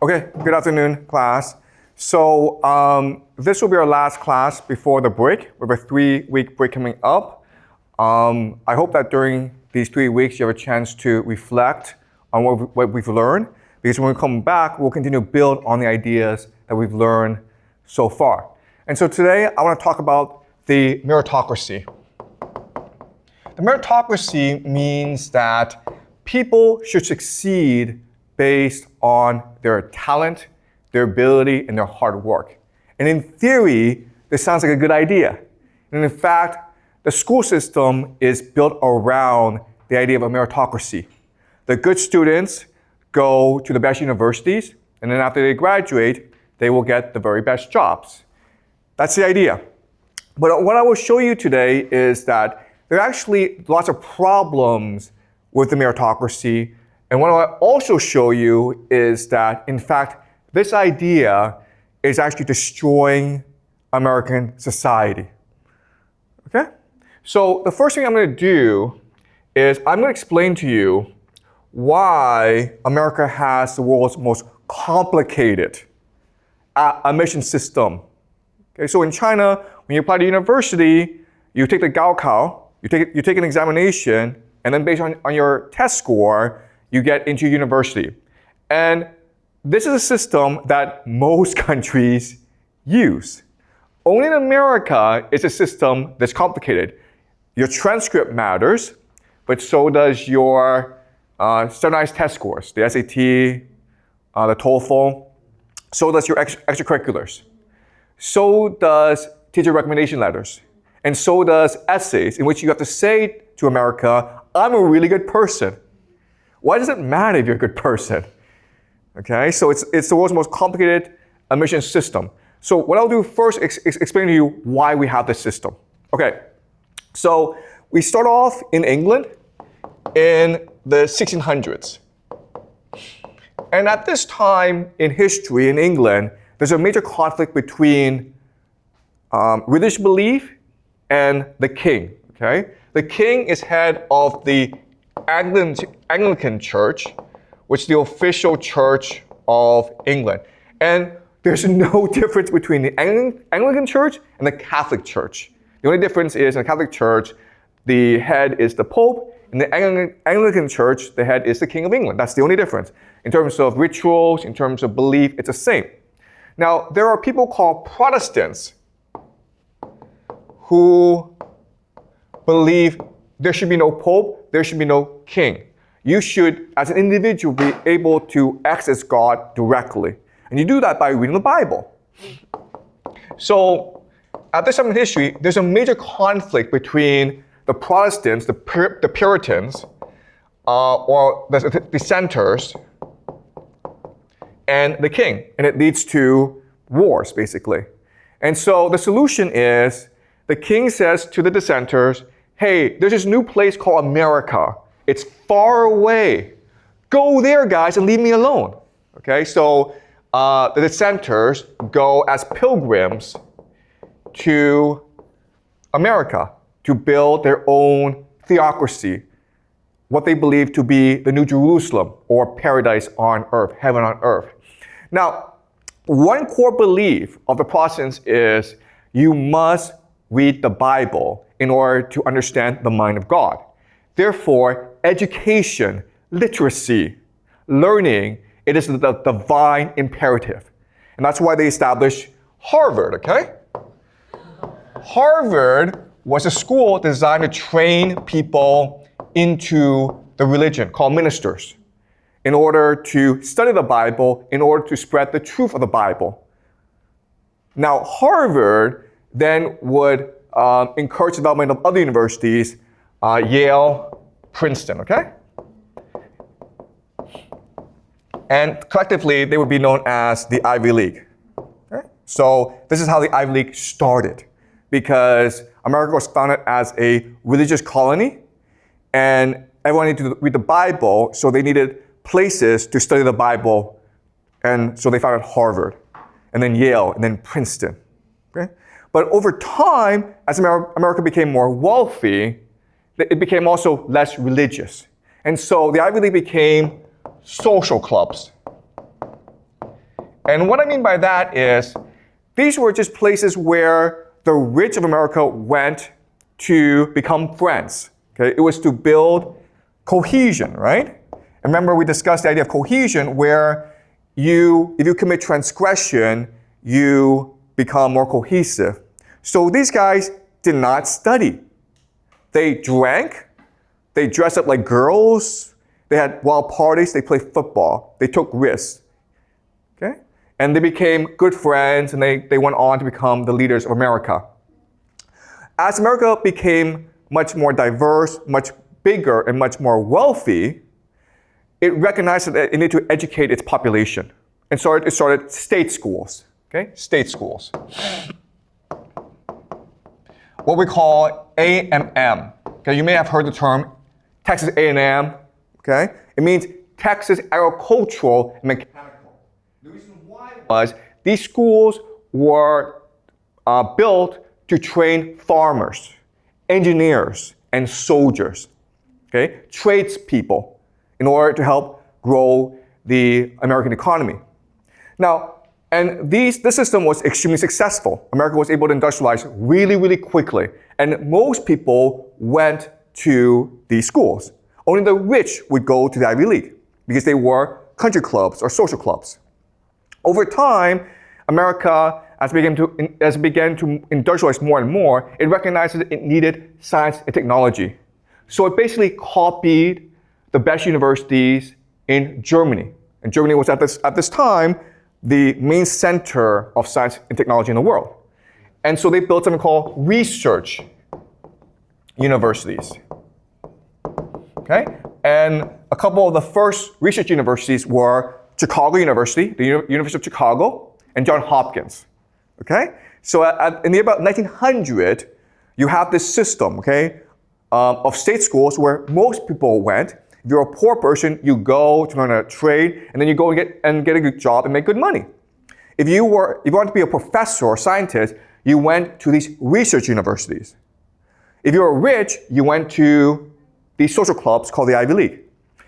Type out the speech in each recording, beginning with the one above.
Okay, good afternoon, class. So this will be our last class before the break. We have a 3-week break coming up. I hope that during these 3 weeks you have a chance to reflect on what we've learned, because when we come back, we'll continue to build on the ideas that we've learned so far. And so today, I want to talk about the meritocracy. The meritocracy means that people should succeed based on their talent, their ability, and their hard work. And in theory, this sounds like a good idea. And in fact, the school system is built around the idea of a meritocracy. The good students go to the best universities, and then after they graduate, they will get the very best jobs. That's the idea. But what I will show you today is that there are actually lots of problems with the meritocracy. And what I'll also show you is that, in fact, this idea is actually destroying American society. Okay? So the first thing I'm going to do is I'm going to explain to you why America has the world's most complicated admission system. Okay, so in China, when you apply to university, you take the Gaokao, you take an examination, and then based on your test score, you get into university. And this is a system that most countries use. Only in America is a system that's complicated. Your transcript matters, but so does your standardized test scores, the SAT, the TOEFL, so does your extracurriculars. So does teacher recommendation letters. And so does essays in which you have to say to America, I'm a really good person. Why does it matter if you're a good person? Okay, so it's the world's most complicated admission system. So what I'll do first is explain to you why we have this system. Okay, so we start off in England in the 1600s. And at this time in history in England, there's a major conflict between religious belief and the king. Okay, the king is head of the Anglican Church, which is the official church of England. And there's no difference between the Anglican Church and the Catholic Church. The only difference is in the Catholic Church, the head is the Pope. In the Anglican Church, the head is the King of England. That's the only difference. In terms of rituals, in terms of belief, it's the same. Now, there are people called Protestants who believe there should be no Pope, there should be no king. You should, as an individual, be able to access God directly. And you do that by reading the Bible. So, at this time in history, there's a major conflict between the Protestants, the Puritans, or the dissenters, and the king. And it leads to wars, basically. And so the solution is, the king says to the dissenters, hey, there's this new place called America. It's far away. Go there, guys, and leave me alone. Okay, so the dissenters go as pilgrims to America to build their own theocracy, what they believe to be the New Jerusalem, or paradise on earth, heaven on earth. Now, one core belief of the Protestants is you must read the Bible in order to understand the mind of God. Therefore, education, literacy, learning, it is the divine imperative. And that's why they established Harvard, okay? Harvard was a school designed to train people into the religion, called ministers, in order to study the Bible, in order to spread the truth of the Bible. Now, Harvard then would encourage the development of other universities, Yale, Princeton, okay? And collectively, they would be known as the Ivy League. Okay? So this is how the Ivy League started, because America was founded as a religious colony, and everyone needed to read the Bible, so they needed places to study the Bible, and so they founded Harvard, and then Yale, and then Princeton. Okay? But over time, as America became more wealthy, it became also less religious. And so the Ivy League became social clubs. And what I mean by that is, these were just places where the rich of America went to become friends. Okay? It was to build cohesion, right? And remember, we discussed the idea of cohesion where if you commit transgression, you become more cohesive. So these guys did not study. They drank, they dressed up like girls, they had wild parties, they played football, they took risks. Okay? And they became good friends, and they went on to become the leaders of America. As America became much more diverse, much bigger, and much more wealthy, it recognized that it needed to educate its population. And so it started state schools. Okay? State schools. What we call A&M. Okay? You may have heard the term Texas A&M. Okay? It means Texas Agricultural and Mechanical. The reason why was these schools were built to train farmers, engineers, and soldiers. Okay? Tradespeople, in order to help grow the American economy. Now, and this system was extremely successful. America was able to industrialize really, really quickly. And most people went to these schools. Only the rich would go to the Ivy League because they were country clubs or social clubs. Over time, America, as it began to industrialize more and more, it recognized that it needed science and technology. So it basically copied the best universities in Germany. And Germany was at this time the main center of science and technology in the world. And so they built something called research universities. Okay? And a couple of the first research universities were Chicago University, the University of Chicago, and Johns Hopkins. Okay? So in the about 1900, you have this system, okay, of state schools where most people went. If you're a poor person, you go to learn a trade, and then you go and get a good job and make good money. If you wanted to be a professor or scientist, you went to these research universities. If you were rich, you went to these social clubs called the Ivy League.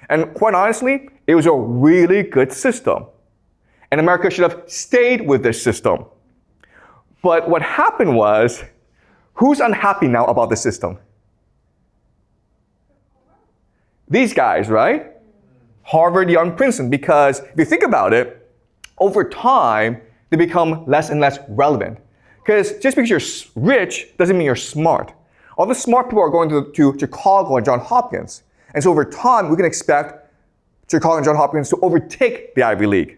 And quite honestly, it was a really good system. And America should have stayed with this system. But what happened was, who's unhappy now about the system? These guys, right? Harvard, Yale, and Princeton, because if you think about it, over time, they become less and less relevant. Because just because you're rich doesn't mean you're smart. All the smart people are going to Chicago and Johns Hopkins. And so over time, we can expect Chicago and Johns Hopkins to overtake the Ivy League.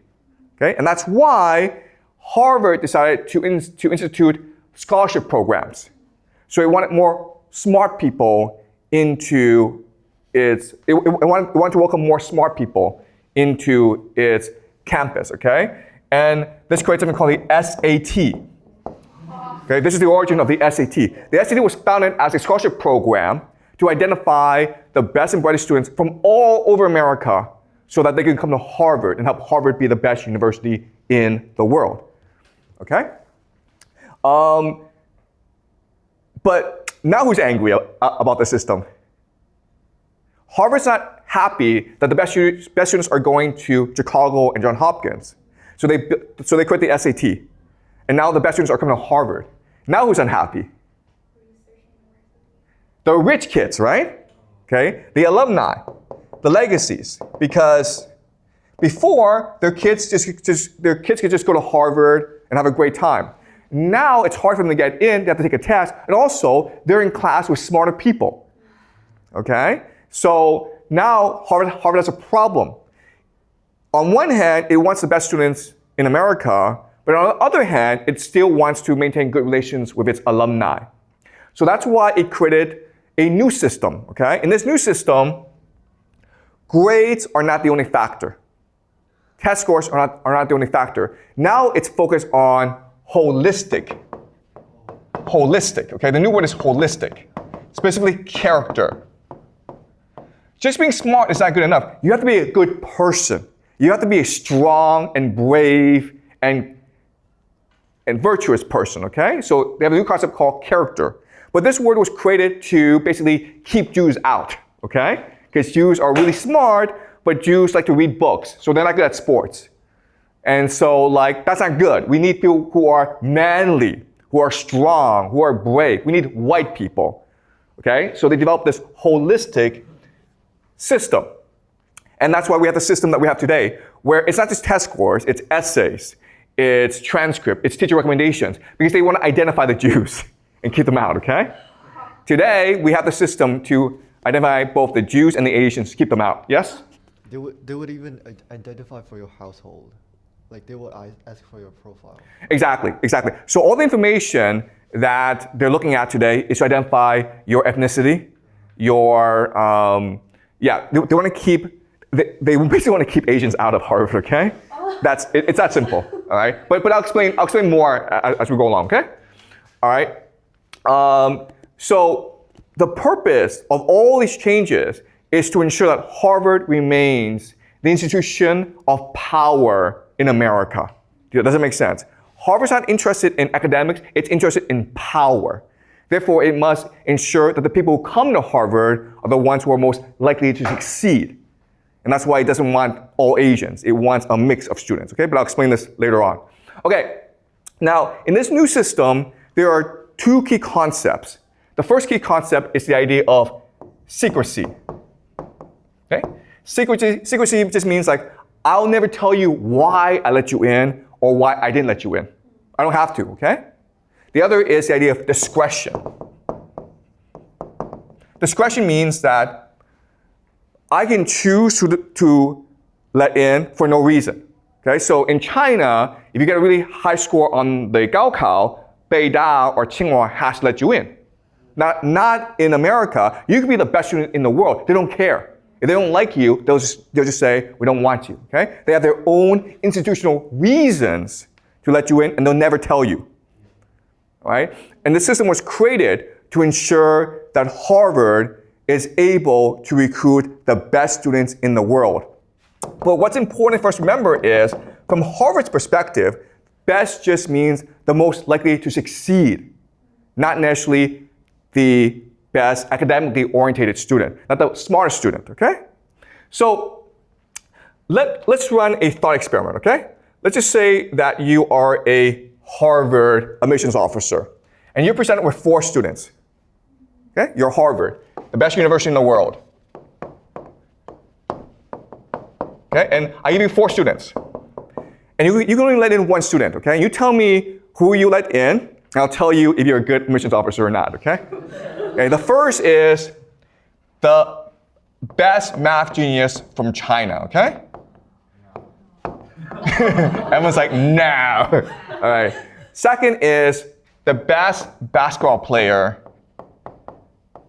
Okay? And that's why Harvard decided to institute scholarship programs. So it wanted more smart people into it wanted to welcome more smart people into its campus, okay? And this created something called the SAT. Okay, this is the origin of the SAT. The SAT was founded as a scholarship program to identify the best and brightest students from all over America so that they could come to Harvard and help Harvard be the best university in the world, okay? But now who's angry about the system? Harvard's not happy that the best students are going to Chicago and Johns Hopkins. So they quit the SAT. And now the best students are coming to Harvard. Now who's unhappy? The rich kids, right? Okay? The alumni, the legacies. Because before, their kids could just go to Harvard and have a great time. Now it's hard for them to get in, they have to take a test, and also they're in class with smarter people. Okay? So now Harvard has a problem. On one hand, it wants the best students in America, but on the other hand, it still wants to maintain good relations with its alumni. So that's why it created a new system, okay? In this new system, grades are not the only factor. Test scores are not the only factor. Now it's focused on holistic, okay? The new word is holistic, specifically character. Just being smart is not good enough. You have to be a good person. You have to be a strong and brave and virtuous person, okay? So they have a new concept called character. But this word was created to basically keep Jews out, okay? Because Jews are really smart, but Jews like to read books, so they're not good at sports. And so, like, that's not good. We need people who are manly, who are strong, who are brave. We need white people, okay? So they developed this holistic system. And that's why we have the system that we have today, where it's not just test scores, it's essays, it's transcript, it's teacher recommendations, because they want to identify the Jews and keep them out, okay? Today, we have the system to identify both the Jews and the Asians, keep them out. Yes? They would even identify for your household. Like they would ask for your profile. Exactly. So all the information that they're looking at today is to identify your ethnicity, your, they want to keep, they basically want to keep Asians out of Harvard, okay? It's that simple, all right? But I'll explain more as we go along, okay? All right? So the purpose of all these changes is to ensure that Harvard remains the institution of power in America. Does that make sense? Harvard's not interested in academics, it's interested in power. Therefore, it must ensure that the people who come to Harvard are the ones who are most likely to succeed. And that's why it doesn't want all Asians. It wants a mix of students, okay? But I'll explain this later on. Okay, now, in this new system, there are two key concepts. The first key concept is the idea of secrecy, okay? Secrecy just means like, I'll never tell you why I let you in or why I didn't let you in. I don't have to, okay? The other is the idea of discretion. Discretion means that I can choose to let in for no reason, okay? So in China, if you get a really high score on the Gaokao, Beida or Tsinghua has to let you in. Not in America. You could be the best student in the world. They don't care. If they don't like you, they'll just say, we don't want you, okay? They have their own institutional reasons to let you in, and they'll never tell you, all right? And the system was created to ensure that Harvard is able to recruit the best students in the world. But what's important for us to remember is, from Harvard's perspective, best just means the most likely to succeed, not necessarily the best academically oriented student, not the smartest student, okay? So let's run a thought experiment, okay? Let's just say that you are a Harvard admissions officer, and you're presented with 4 students, okay? You're Harvard, the best university in the world. Okay, and I give you 4 students. And you can only let in 1 student, okay? You tell me who you let in, and I'll tell you if you're a good admissions officer or not, okay? Okay, the first is the best math genius from China, okay? Everyone's like, no. All right. Second is the best basketball player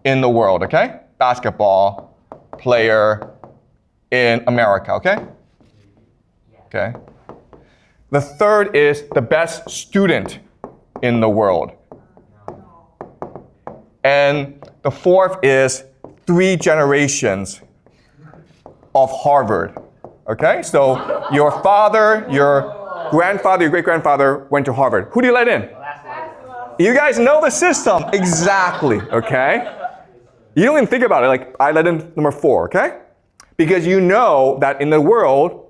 in the world, okay? Basketball player in America, okay? Okay. The third is the best student in the world. And the fourth is 3 generations of Harvard, okay? So your father, your grandfather, your great-grandfather went to Harvard. Who do you let in? You guys know the system. Exactly, okay? You don't even think about it, like I let in number 4, okay? Because you know that in the world,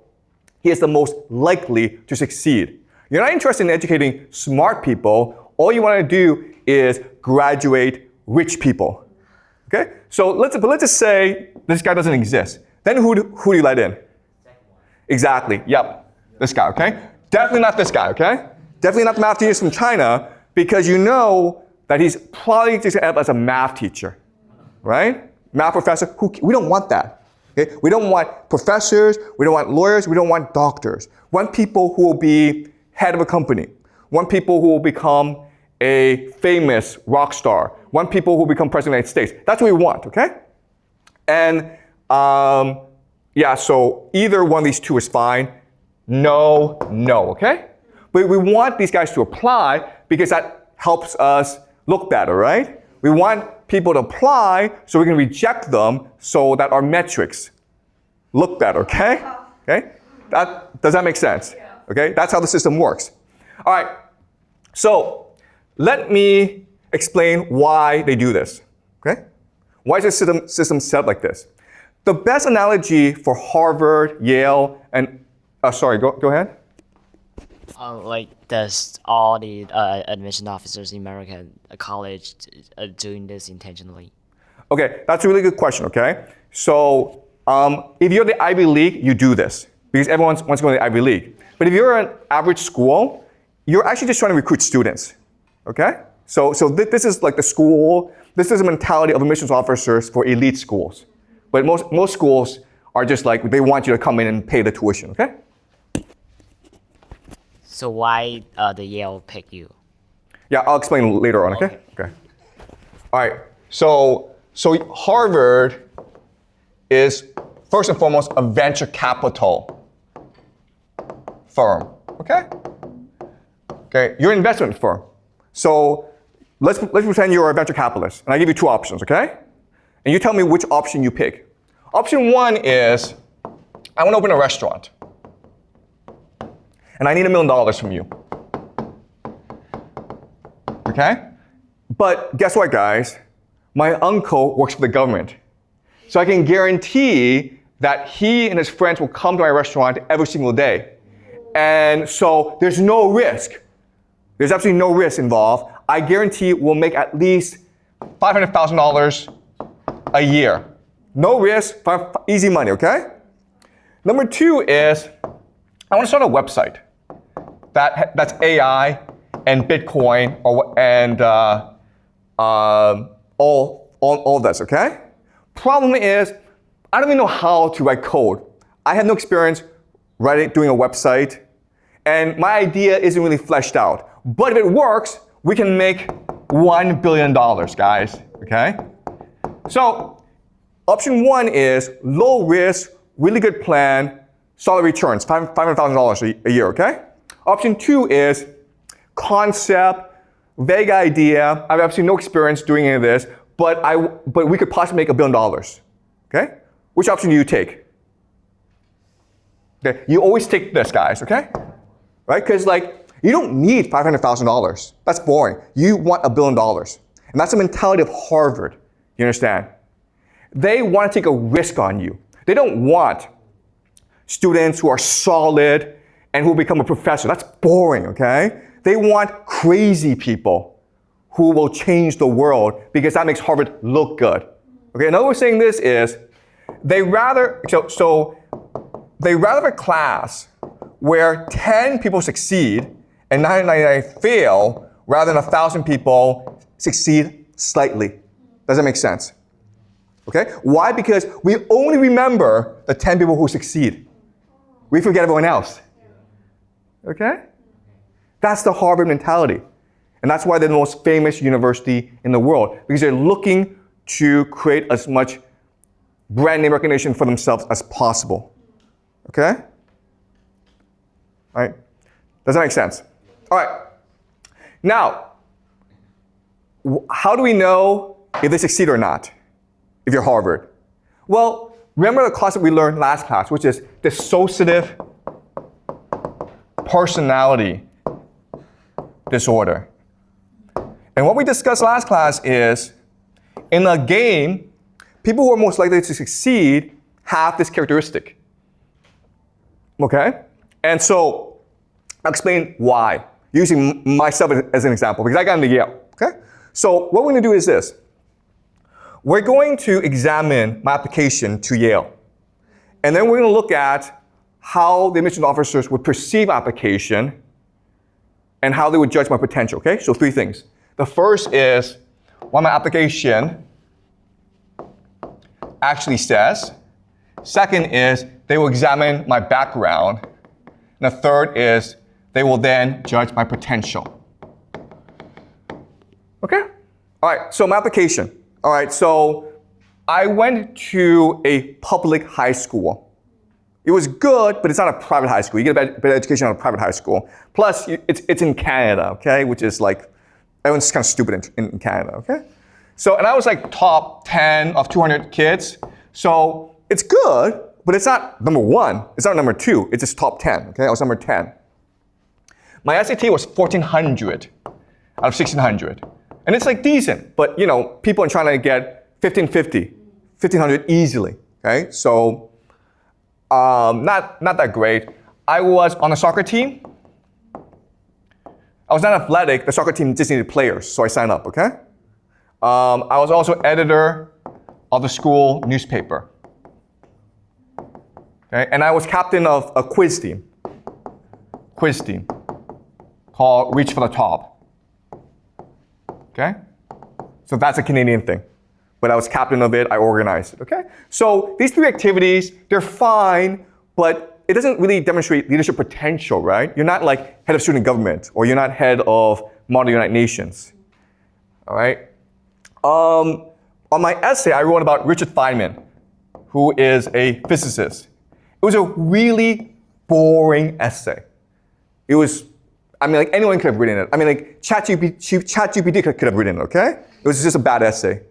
he is the most likely to succeed. You're not interested in educating smart people. All you want to do is graduate rich people, okay? So let's just say this guy doesn't exist. Then who do you let in? Exactly, yep, this guy, okay? Definitely not this guy, okay? Definitely not the math genius from China, because you know that he's probably just gonna end up as a math teacher, right? Math professor, we don't want that. Okay? We don't want professors, we don't want lawyers, we don't want doctors. We want people who will be head of a company. We want people who will become a famous rock star. We want people who will become president of the United States. That's what we want, okay? And so either one of these 2 is fine. No, okay? But we want these guys to apply because that helps us look better, right? We want people to apply so we can reject them so that our metrics look better, okay? Okay? Does that make sense? Okay? That's how the system works. All right. So let me explain why they do this, okay? Why is the system set up like this? The best analogy for Harvard, Yale, and, go ahead. Does all the admission officers in American college doing this intentionally? Okay, that's a really good question, okay? So if you're the Ivy League, you do this because everyone wants to go to the Ivy League. But if you're an average school, you're actually just trying to recruit students, okay? So this is like the school, this is the mentality of admissions officers for elite schools. But most schools are just like, they want you to come in and pay the tuition, okay? So why the Yale pick you? Yeah, I'll explain later on, okay? Okay. All right, so Harvard is first and foremost a venture capital firm, okay? Okay, you're an investment firm. So let's pretend you're a venture capitalist, and I give you two options, okay? And you tell me which option you pick. Option one is, I want to open a restaurant, and I need $1 million from you. Okay? But guess what, guys? My uncle works for the government. So I can guarantee that he and his friends will come to my restaurant every single day. And so there's no risk. There's absolutely no risk involved. I guarantee we'll make at least $500,000 a year. No risk, easy money, okay? Number two is, I want to start a website that's AI and Bitcoin and all this, okay? Problem is, I don't even know how to write code. I have no experience doing a website, and my idea isn't really fleshed out. But if it works, we can make $1 billion, guys, okay? So, option one is low risk, really good plan, solid returns, $500,000 a year, okay? Option two is concept, vague idea. I have absolutely no experience doing any of this, but we could possibly make $1 billion, okay? Which option do you take? Okay, you always take this, guys, okay? Right? Because you don't need $500,000. That's boring. You want $1 billion. And that's the mentality of Harvard, you understand? They want to take a risk on you. They don't want students who are solid and who will become a professor. That's boring, okay? They want crazy people who will change the world because that makes Harvard look good. Okay, another way of saying this is they rather have a class where 10 people succeed and 999 fail rather than 1,000 people succeed slightly. Does that make sense? Okay? Why? Because we only remember the 10 people who succeed. We forget everyone else. Okay? That's the Harvard mentality. And that's why they're the most famous university in the world, because they're looking to create as much brand name recognition for themselves as possible. Okay? All right? Does that make sense? All right. Now, how do we know if they succeed or not, if you're Harvard? Well, remember the concept we learned last class, which is dissociative personality disorder. And what we discussed last class is, in a game, people who are most likely to succeed have this characteristic. Okay? And so, I'll explain why, using myself as an example, because I got into Yale. Okay? So, what we're going to do is this. We're going to examine my application to Yale. And then we're going to look at how the admissions officers would perceive application and how they would judge my potential, okay? So 3 things. The first is what my application actually says. Second is they will examine my background. And the third is they will then judge my potential. Okay? All right, so my application. All right, so I went to a public high school. It was good, but it's not a private high school. You get a better education on a private high school. Plus, it's in Canada, okay? Which is everyone's kind of stupid in Canada, okay? So, and I was top 10 of 200 kids. So it's good, but it's not number 1. It's not number 2. It's just top 10, okay? I was number 10. My SAT was 1,400 out of 1,600. And it's decent, but people are trying to get 1,550, 1,500 easily, okay? So, not that great. I was on a soccer team, I was not athletic. The soccer team just needed players, so I signed up, okay? I was also editor of the school newspaper. Okay? And I was captain of a quiz team called Reach for the Top. Okay? So that's a Canadian thing. But I was captain of it, I organized it, okay? So these 3 activities, they're fine, but it doesn't really demonstrate leadership potential, right? You're not like head of student government, or you're not head of Model United Nations, all right? On my essay, I wrote about Richard Feynman, who is a physicist. It was a really boring essay. It was, I mean, like anyone could have written it. I mean, like ChatGPT could have written it, okay? It was just a bad essay.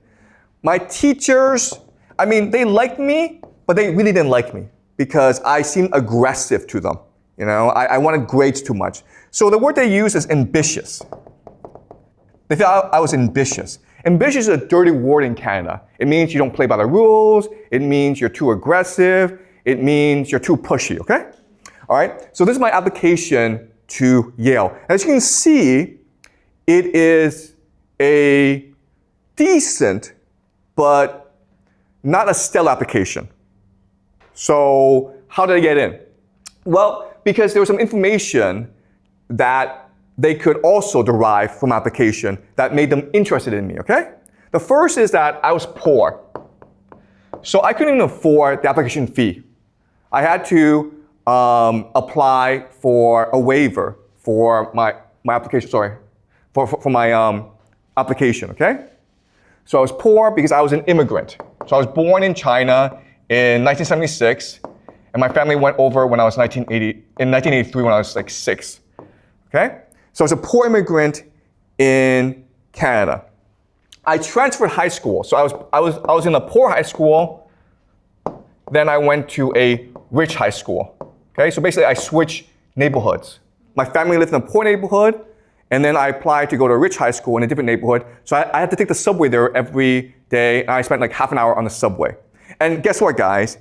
My teachers, I mean, they liked me, but they really didn't like me because I seemed aggressive to them. You know, I wanted grades too much. So the word they use is ambitious. They thought I was ambitious. Ambitious is a dirty word in Canada. It means you don't play by the rules. It means you're too aggressive. It means you're too pushy, okay? All right, so this is my application to Yale. As you can see, it is a decent, but not a stellar application. So how did I get in? Well, because there was some information that they could also derive from application that made them interested in me, okay? The first is that I was poor. So I couldn't even afford the application fee. I had to apply for a waiver for my application, for my application, okay? So I was poor because I was an immigrant. So I was born in China in 1976, and my family went over when I was in 1983 when I was like 6, okay? So I was a poor immigrant in Canada. I transferred high school. So I was in a poor high school, then I went to a rich high school. Okay, so basically I switched neighborhoods. My family lived in a poor neighborhood, and then I applied to go to a rich high school in a different neighborhood. So I had to take the subway there every day, and I spent like half an hour on the subway. And guess what, guys?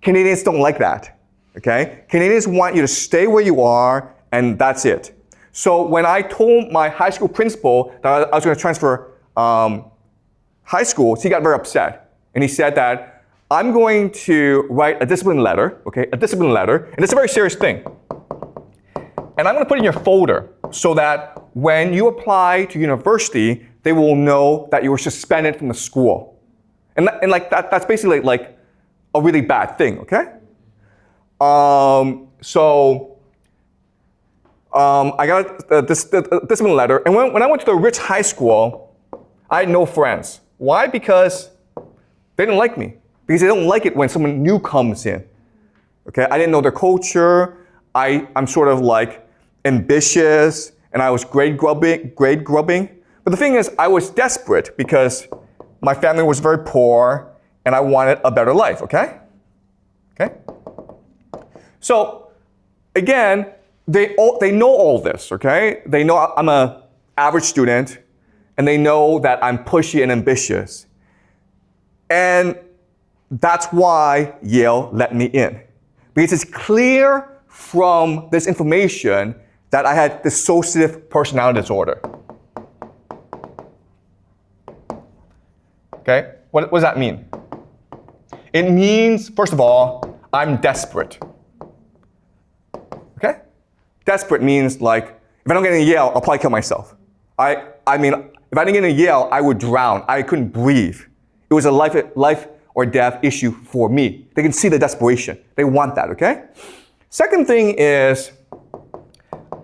Canadians don't like that, okay? Canadians want you to stay where you are, and that's it. So when I told my high school principal that I was going to transfer high schools, he got very upset. And he said that I'm going to write a discipline letter, okay, a discipline letter, and it's a very serious thing. And I'm going to put it in your folder so that when you apply to university, they will know that you were suspended from the school. And like that's basically like a really bad thing, okay? I got this discipline letter, and when I went to the rich high school, I had no friends. Why? Because they didn't like me. Because they don't like it when someone new comes in. Okay, I didn't know their culture. I'm sort of like ambitious, and I was grade grubbing. But the thing is, I was desperate because my family was very poor, and I wanted a better life. Okay. So again, they know all this. Okay, they know I'm an average student, and they know that I'm pushy and ambitious, and that's why Yale let me in. Because it's clear from this information that I had dissociative personality disorder. Okay, what does that mean? It means, first of all, I'm desperate. Okay? Desperate means like, if I don't get into Yale, I'll probably kill myself. I mean, if I didn't get into Yale, I would drown. I couldn't breathe. It was a life or death issue for me. They can see the desperation. They want that, okay? Second thing is,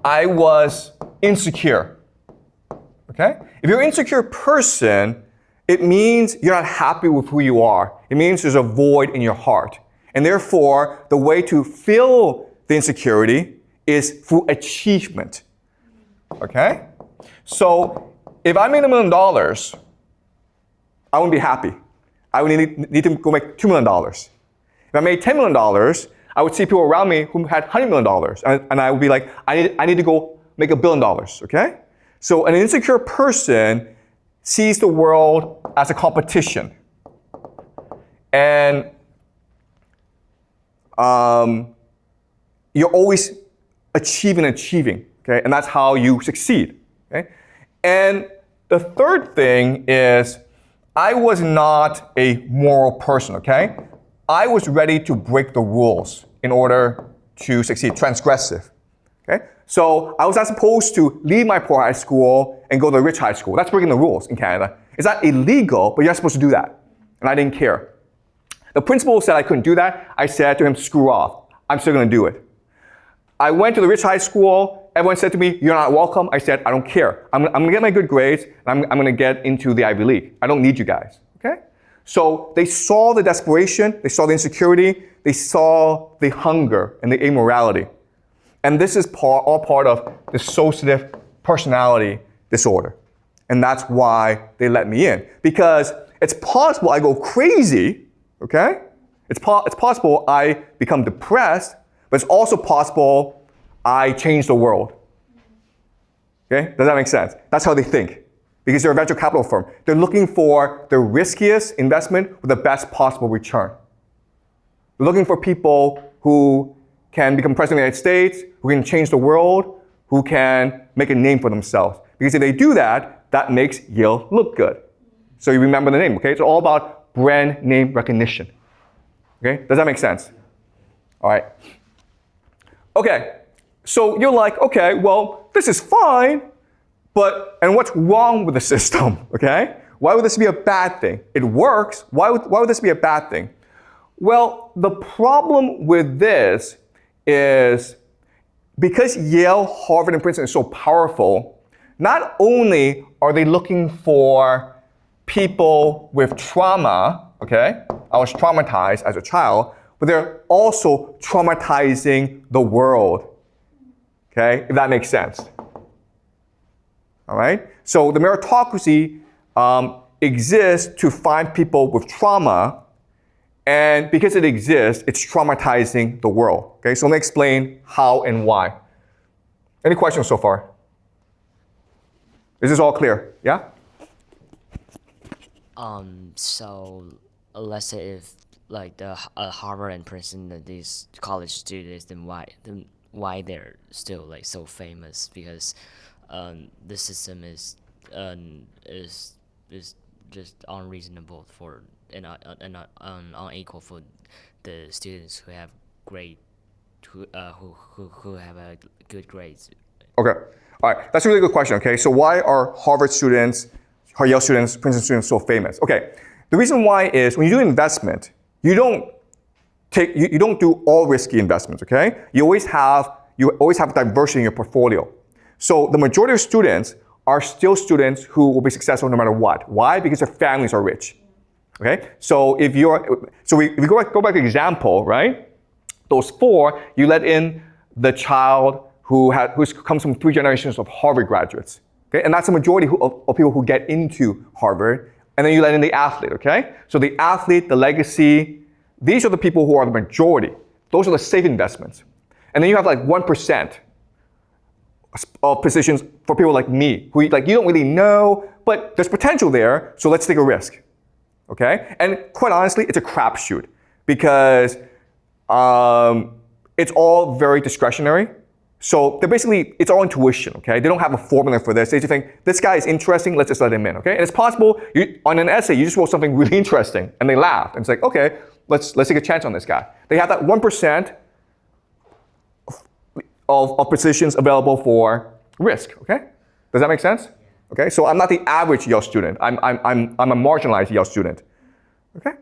I was insecure, okay? If you're an insecure person, it means you're not happy with who you are. It means there's a void in your heart. And therefore, the way to fill the insecurity is through achievement, okay? So, if I made $1 million, I wouldn't be happy. I would need to go make $2 million. If I made $10 million, I would see people around me who had $100 million, and I would be like, I need to go make $1 billion, okay? So an insecure person sees the world as a competition. And you're always achieving, Okay? And that's how you succeed. Okay? And the third thing is I was not a moral person, okay? I was ready to break the rules in order to succeed, transgressive. Okay? So I was not supposed to leave my poor high school and go to a rich high school. That's breaking the rules in Canada. It's not illegal, but you're not supposed to do that. And I didn't care. The principal said I couldn't do that. I said to him, screw off. I'm still going to do it. I went to the rich high school. Everyone said to me, you're not welcome. I said, I don't care. I'm going to get my good grades, and I'm going to get into the Ivy League. I don't need you guys. Okay? So they saw the desperation. They saw the insecurity. They saw the hunger and the immorality. And this is all part of dissociative personality disorder. And that's why they let me in. Because it's possible I go crazy, okay? It's possible I become depressed, but it's also possible I change the world. Okay? Does that make sense? That's how they think. Because they're a venture capital firm. They're looking for the riskiest investment with the best possible return. They're looking for people who can become president of the United States, who can change the world, who can make a name for themselves. Because if they do that, that makes Yale look good. So you remember the name, okay? It's all about brand name recognition. Okay? Does that make sense? All right. Okay. So you're like, okay, well, this is fine, and what's wrong with the system, okay? Why would this be a bad thing? It works. Why would this be a bad thing? Well, the problem with this is because Yale, Harvard, and Princeton is so powerful, not only are they looking for people with trauma, okay? I was traumatized as a child, but they're also traumatizing the world, okay? If that makes sense. All right? So the meritocracy exists to find people with trauma, and because it exists, it's traumatizing the world. Okay, so let me explain how and why. Any questions so far? Is this all clear? Yeah? So let's say if like the Harvard and Princeton, these college students, then why they're still like so famous? Because the system is just unreasonable for and unequal for the students who have who have good grades. Okay. All right. That's a really good question. Okay. So why are Harvard students, Yale students, Princeton students so famous? Okay. The reason why is when you do investment, you don't do all risky investments. Okay. You always have diversity in your portfolio. So the majority of students are still students who will be successful no matter what. Why? Because their families are rich. Okay. So if you go back to the example, right? Those four, you let in the child who comes from 3 generations of Harvard graduates. Okay? And that's the majority of people who get into Harvard. And then you let in the athlete, okay? So the athlete, the legacy, these are the people who are the majority. Those are the safe investments. And then you have like 1% of positions for people like me, who like you don't really know, but there's potential there, so let's take a risk. Okay? And quite honestly, it's a crapshoot because it's all very discretionary. So it's all intuition, okay? They don't have a formula for this. They just think, this guy is interesting, let's just let him in, okay? And it's possible, on an essay, you just wrote something really interesting, and they laughed. And it's like, okay, let's take a chance on this guy. They have that 1% of positions available for risk, okay? Does that make sense? Okay, so I'm not the average Yale student. I'm a marginalized Yale student, okay?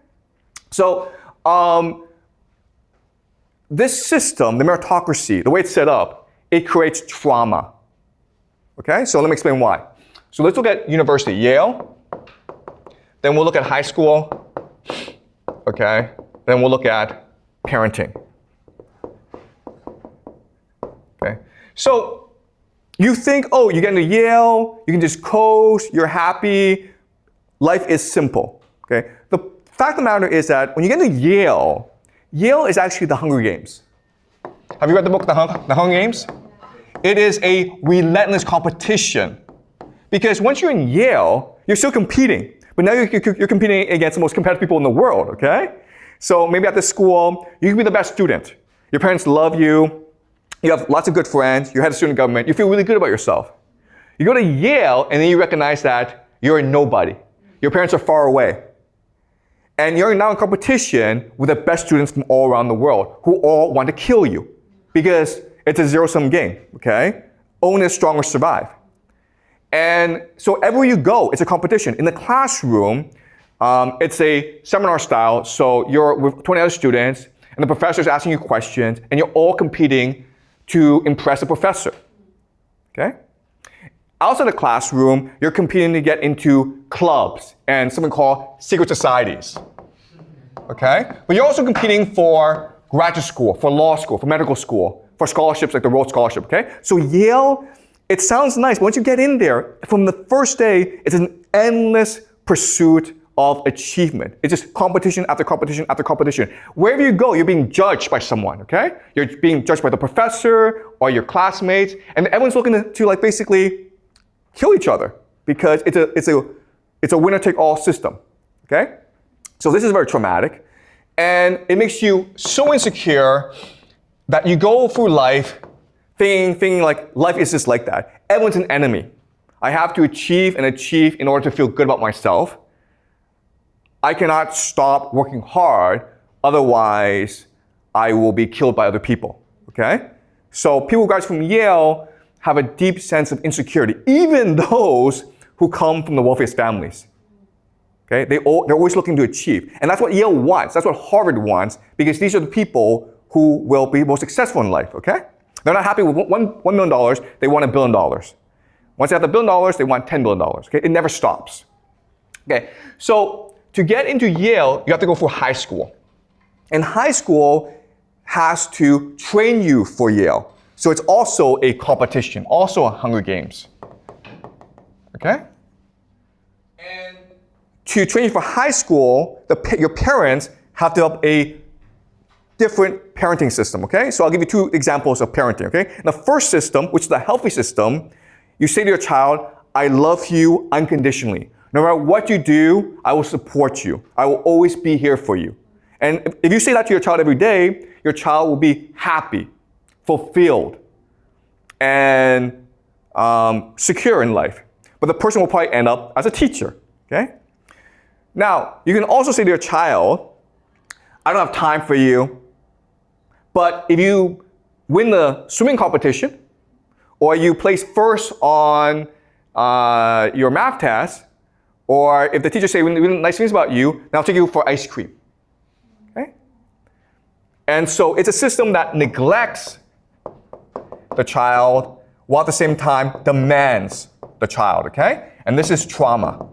So this system, the meritocracy, the way it's set up, it creates trauma. Okay, so let me explain why. So let's look at university, Yale. Then we'll look at high school. Okay, then we'll look at parenting. Okay, so you think, oh, you get into Yale, you can just coast, you're happy, life is simple. Okay, the fact of the matter is that when you get into Yale, Yale is actually the Hunger Games. Have you read the book, The Hunger Games? It is a relentless competition. Because once you're in Yale, you're still competing. But now you're competing against the most competitive people in the world, okay? So maybe at this school, you can be the best student. Your parents love you. you have lots of good friends, you're head of student government, you feel really good about yourself. You go to Yale, and then you recognize that you're a nobody. Your parents are far away. And you're now in competition with the best students from all around the world who all want to kill you because it's a zero-sum game, okay? Only the strong will survive. And so everywhere you go, it's a competition. In the classroom, it's a seminar style, so you're with 20 other students, and the professor's asking you questions, and you're all competing to impress the professor, okay? Outside the classroom, you're competing to get into clubs and something called secret societies, okay? But you're also competing for graduate school, for law school, for medical school, for scholarships like the Rhodes Scholarship, okay? So Yale, it sounds nice, but once you get in there, from the first day, it's an endless pursuit of achievement. It's just competition after competition after competition. Wherever you go, you're being judged by someone, okay? You're being judged by the professor or your classmates, and everyone's looking to like basically kill each other because it's a winner-take-all system, okay? So this is very traumatic, and it makes you so insecure that you go through life thinking like life is just like that. Everyone's an enemy. I have to achieve and achieve in order to feel good about myself. I cannot stop working hard, otherwise I will be killed by other people, okay? So people who graduate from Yale have a deep sense of insecurity, even those who come from the wealthiest families, okay? They're always looking to achieve. And that's what Yale wants, that's what Harvard wants, because these are the people who will be most successful in life, okay? They're not happy with $1 million, they want $1 billion. Once they have $1 billion, they want $10 billion, okay? It never stops. Okay, so to get into Yale, you have to go through high school. And high school has to train you for Yale. So it's also a competition, also a Hunger Games. Okay? And to train you for high school, your parents have to have a different parenting system, okay? So I'll give you two examples of parenting, okay? In the first system, which is the healthy system, you say to your child, I love you unconditionally. No matter what you do, I will support you. I will always be here for you. And if you say that to your child every day, your child will be happy, fulfilled, and secure in life. But the person will probably end up as a teacher, okay? Now, you can also say to your child, I don't have time for you, but if you win the swimming competition, or you place first on your math test, or if the teacher say really nice things about you, then I'll take you for ice cream. Okay? And so it's a system that neglects the child while at the same time demands the child, okay? And this is trauma.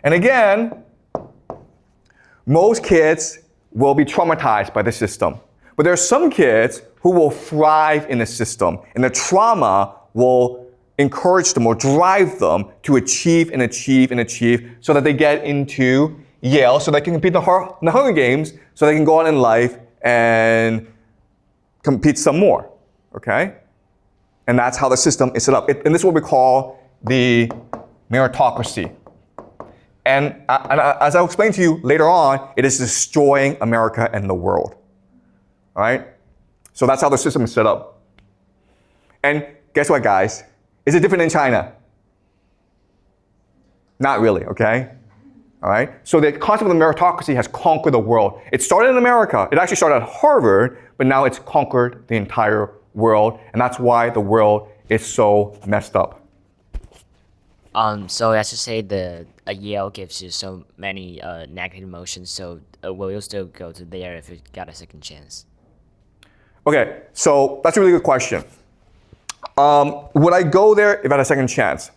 And again, most kids will be traumatized by the system. But there are some kids who will thrive in the system, and the trauma will encourage them or drive them to achieve and achieve and achieve so that they get into Yale, so they can compete in the Hunger Games, so they can go on in life and compete some more, okay? And that's how the system is set up. And this is what we call the meritocracy. And as I'll explain to you later on, it is destroying America and the world, all right? So that's how the system is set up. And guess what, guys? Is it different in China? Not really, okay? All right? So the concept of the meritocracy has conquered the world. It started in America. It actually started at Harvard, but now it's conquered the entire world, and that's why the world is so messed up. So as you say, the Yale gives you so many negative emotions, so will you still go to there if you got a second chance? Okay, so that's a really good question. Would I go there if I had a second chance?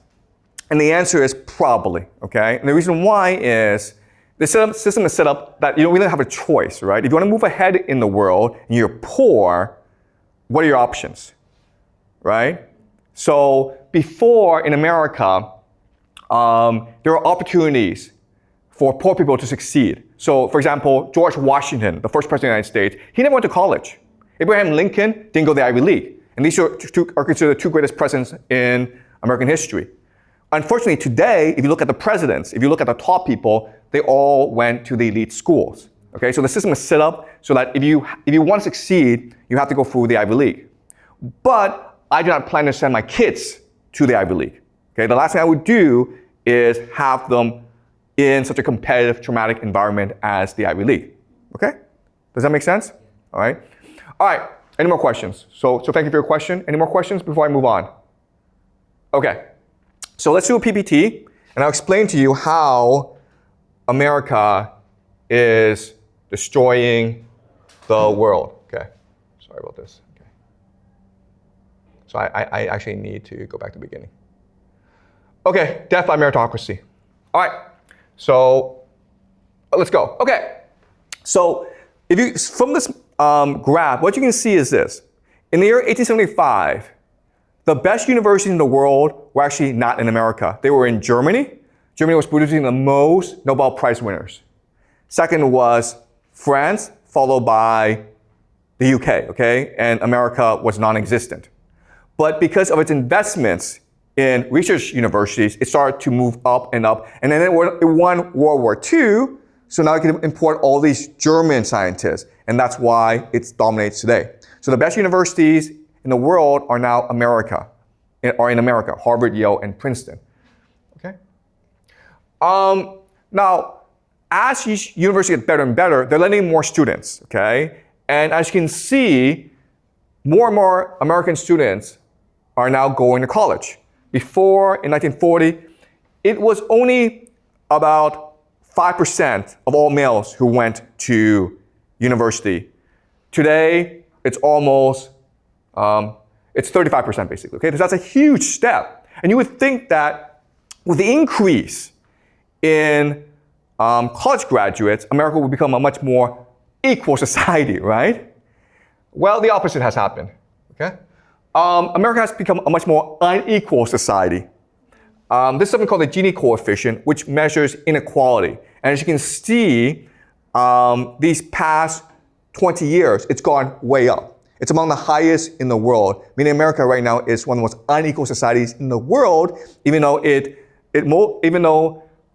And the answer is probably, okay? And the reason why is the system is set up that you don't really have a choice, right? If you want to move ahead in the world and you're poor, what are your options, right? So before in America, there were opportunities for poor people to succeed. So for example, George Washington, the first president of the United States, he never went to college. Abraham Lincoln didn't go to the Ivy League. And these are considered the two greatest presidents in American history. Unfortunately, today, if you look at the presidents, if you look at the top people, they all went to the elite schools. Okay, so the system is set up so that if you want to succeed, you have to go through the Ivy League. But I do not plan to send my kids to the Ivy League. Okay, the last thing I would do is have them in such a competitive, traumatic environment as the Ivy League. Okay, does that make sense? All right. All right. Any more questions? So thank you for your question. Any more questions before I move on? Okay. So let's do a PPT, and I'll explain to you how America is destroying the world. Okay. Sorry about this. Okay. So I actually need to go back to the beginning. Okay. Death by meritocracy. All right. So let's go. Okay. So if you from this graph, what you can see is this. In the year 1875, the best universities in the world were actually not in America. They were in Germany. Germany was producing the most Nobel Prize winners. Second was France, followed by the UK, okay? And America was non-existent. But because of its investments in research universities, it started to move up. And then it won World War II, so now it can import all these German scientists. And that's why it dominates today. So the best universities in the world are now in America, Harvard, Yale, and Princeton. Okay. Now, as each university gets better and better, they're letting more students. Okay, and as you can see, more and more American students are now going to college. Before, in 1940, it was only about 5% of all males who went to university. Today, it's almost, it's 35% basically, okay? So that's a huge step. And you would think that with the increase in college graduates, America would become a much more equal society, right? Well, the opposite has happened, okay? America has become a much more unequal society. This is something called the Gini coefficient, which measures inequality. And as you can see, these past 20 years, it's gone way up. It's among the highest in the world, meaning America right now is one of the most unequal societies in the world, even though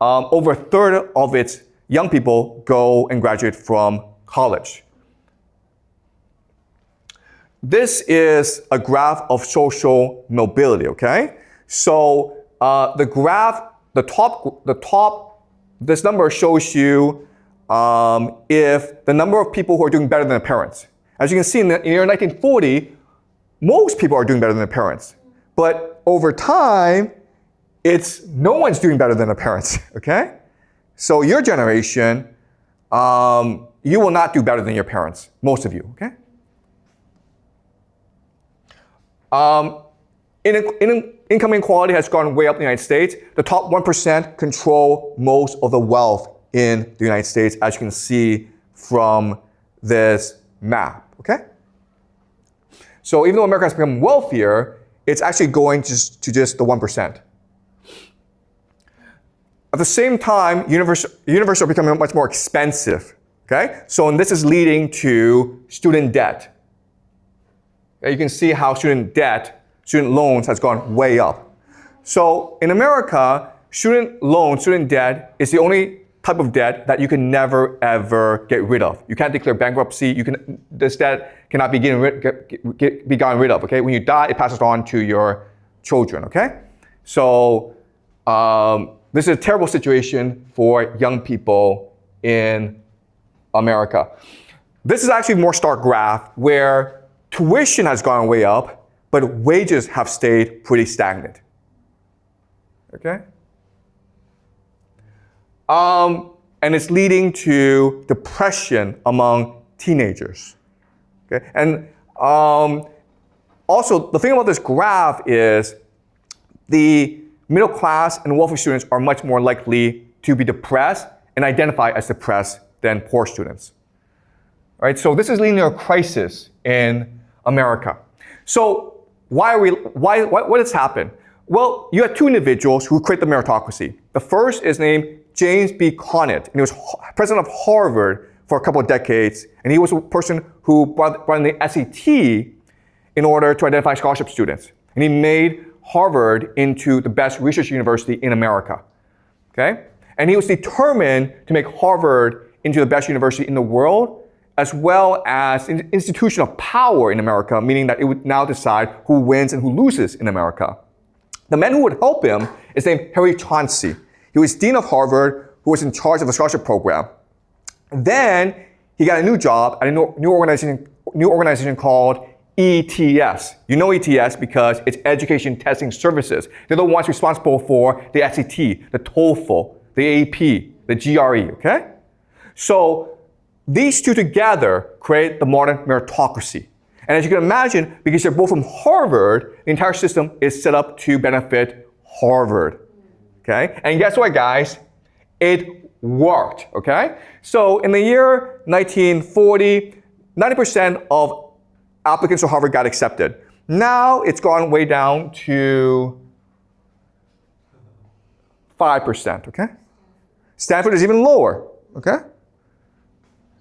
over a third of its young people go and graduate from college. This is a graph of social mobility, okay? So the graph, this number shows you if the number of people who are doing better than their parents. As you can see, in the year 1940, most people are doing better than their parents. But over time, it's no one's doing better than their parents, okay? So your generation, you will not do better than your parents, most of you, okay? Income inequality has gone way up in the United States. The top 1% control most of the wealth in the United States, as you can see from this map, okay? So even though America has become wealthier, it's actually going to just the 1%. At the same time, universities are becoming much more expensive, okay? So and this is leading to student debt. Okay, you can see how student loans has gone way up. So in America, student debt is the only type of debt that you can never ever get rid of. You can't declare bankruptcy. This debt cannot be gotten rid of. Okay, when you die, it passes on to your children. Okay, so this is a terrible situation for young people in America. This is actually a more stark graph where tuition has gone way up, but wages have stayed pretty stagnant. Okay? And it's leading to depression among teenagers. Okay? And also, the thing about this graph is the middle class and wealthy students are much more likely to be depressed and identify as depressed than poor students. All right? So this is leading to a crisis in America. So what has happened? Well, you had two individuals who created the meritocracy. The first is named James B. Conant, and he was president of Harvard for a couple of decades, and he was a person who brought in the SAT in order to identify scholarship students. And he made Harvard into the best research university in America. Okay? And he was determined to make Harvard into the best university in the world, as well as an institution of power in America, meaning that it would now decide who wins and who loses in America. The man who would help him is named Harry Chauncey. He was dean of Harvard, who was in charge of the scholarship program. Then he got a new job at a new organization called ETS. You know ETS because it's Education Testing Services. They're the ones responsible for the SAT, the TOEFL, the AP, the GRE, okay? So these two together create the modern meritocracy. And as you can imagine, because they're both from Harvard, the entire system is set up to benefit Harvard, okay? And guess what, guys? It worked, okay? So in the year 1940, 90% of applicants to Harvard got accepted. Now it's gone way down to 5%, okay? Stanford is even lower, okay?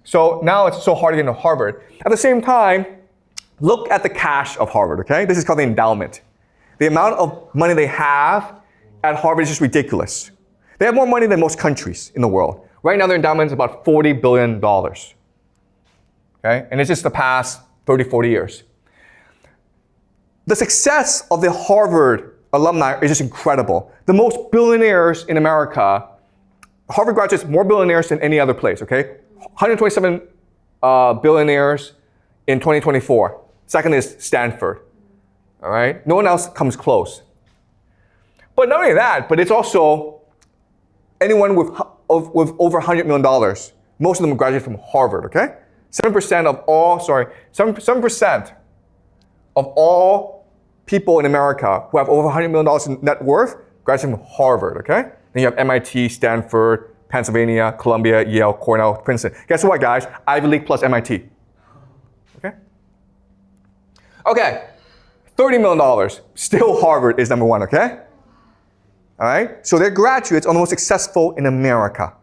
So now it's so hard to get into Harvard. At the same time, look at the cash of Harvard, okay? This is called the endowment. The amount of money they have at Harvard is just ridiculous. They have more money than most countries in the world. Right now, their endowment is about $40 billion, okay? And it's just the past 30, 40 years. The success of the Harvard alumni is just incredible. The most billionaires in America, Harvard graduates more billionaires than any other place, okay? 127 billionaires in 2024. Second is Stanford, all right? No one else comes close. But not only that, but it's also anyone with over $100 million. Most of them graduate from Harvard, okay? 7% of all people in America who have over $100 million in net worth graduate from Harvard, okay? Then you have MIT, Stanford, Pennsylvania, Columbia, Yale, Cornell, Princeton. Guess what, guys? Ivy League plus MIT. Okay? Okay, $30 million. Still Harvard is number one, okay? All right? So their graduates are the most successful in America.